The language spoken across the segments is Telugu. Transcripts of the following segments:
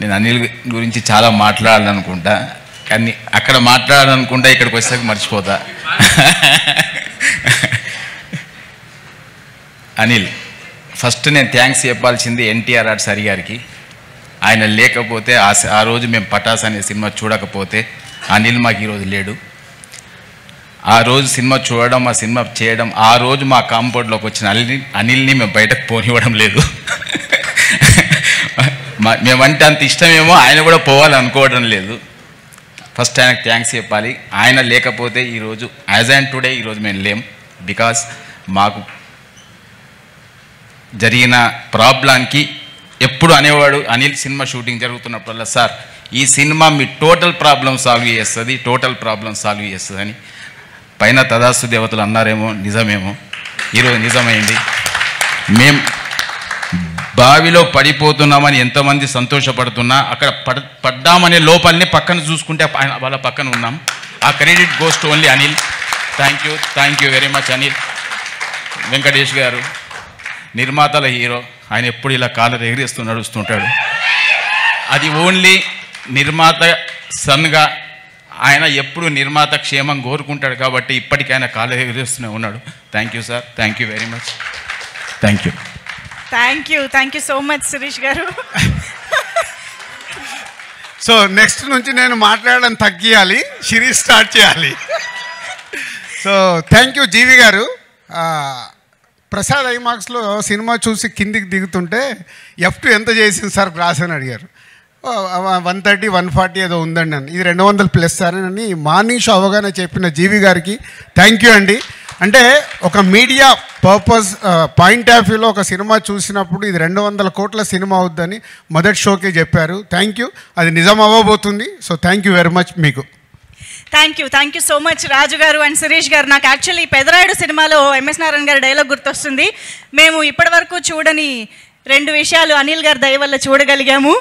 నేను అనిల్ గురించి చాలా మాట్లాడాలనుకుంటా, కానీ అక్కడ మాట్లాడాలనుకుంటా ఇక్కడికి వచ్చాక మర్చిపోతా. అనిల్, ఫస్ట్ నేను థ్యాంక్స్ చెప్పాల్సింది ఎన్టీఆర్ ఆర్ట్స్ హరి గారికి. ఆయన లేకపోతే ఆ రోజు మేము పటాస్ అనే సినిమా చూడకపోతే అనిల్ మాకు ఈరోజు లేడు. ఆ రోజు సినిమా చూడడం, ఆ సినిమా చేయడం, ఆ రోజు మా కాంపౌండ్లోకి వచ్చిన అనిల్ని మేము బయటకు పోనివ్వడం లేదు. మేమంటే అంత ఇష్టమేమో, ఆయన కూడా పోవాలనుకోవడం లేదు. ఫస్ట్ ఆయనకు థ్యాంక్స్ చెప్పాలి. ఆయన లేకపోతే ఈరోజు యాజ్ అండ్ టుడే ఈరోజు మేము లేం. బికాస్ మాకు జరిగిన ప్రాబ్లంకి ఎప్పుడు అనేవాడు అనిల్ సినిమా షూటింగ్ జరుగుతున్నప్పుడల్లా, సార్ ఈ సినిమా మీ టోటల్ ప్రాబ్లం సాల్వ్ చేస్తుంది, టోటల్ ప్రాబ్లం సాల్వ్ చేస్తుంది అని. పైన తదాస్తు దేవతలు అన్నారేమో, నిజమేమో, ఈరోజు నిజమైంది. మేం బావిలో పడిపోతున్నామని ఎంతమంది సంతోషపడుతున్నా అక్కడ పడ్డామనే లోపలనే పక్కన చూసుకుంటే వాళ్ళ పక్కన ఉన్నాం. ఆ credit goes to only Anil. Thank you very much Anil. Venkatesh గారు నిర్మాతల హీరో, ఆయన ఎప్పుడు ఇలా కాలర్ ఎగిరేస్తూ నడుస్తుంటాడు. అది ఓన్లీ నిర్మాత సన్గా ఆయన ఎప్పుడు నిర్మాత క్షేమం కోరుకుంటాడు కాబట్టి ఇప్పటికైనా కాలర్ ఎగిరేస్తూనే ఉన్నాడు. Thank you sir, thank you very much. Thank you so much Shirish గారు. సో నెక్స్ట్ నుంచి నేను మాట్లాడడం తగ్గియాలి, శిరీష్ స్టార్ట్ చేయాలి. సో థ్యాంక్ యూ జీవి గారు. ప్రసాద్ ఐమాక్స్లో సినిమా చూసి కిందికి దిగుతుంటే F2 ఎంత చేసింది సార్ గ్రాస్ అని అడిగారు. 130, 140 ఏదో ఉందండి అని. ఇది 200+ సార్ అని మార్నింగ్ షో అవగానే చెప్పిన జీవి గారికి థ్యాంక్ యూ అండి. అంటే ఒక మీడియా పర్పస్ పాయింట్ ఆఫ్ వ్యూలో ఒక సినిమా చూసినప్పుడు ఇది 200 కోట్ల సినిమా అవుద్దని మొదటి షోకే చెప్పారు. Thank you. అది నిజం అవ్వబోతుంది. So thank you very much మీకు. Thank you so much Raju garu and Sirish గారు. నాకు యాక్చువల్లీ పెదరాయుడు సినిమాలో MS నారాయణ గారి డైలాగ్ గుర్తొస్తుంది. మేము ఇప్పటివరకు చూడని 2 విషయాలు అనిల్ గారి దయ వల్ల చూడగలిగాము.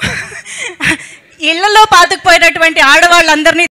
ఇళ్లలో పాతుకుపోయినటువంటి ఆడవాళ్ళందరినీ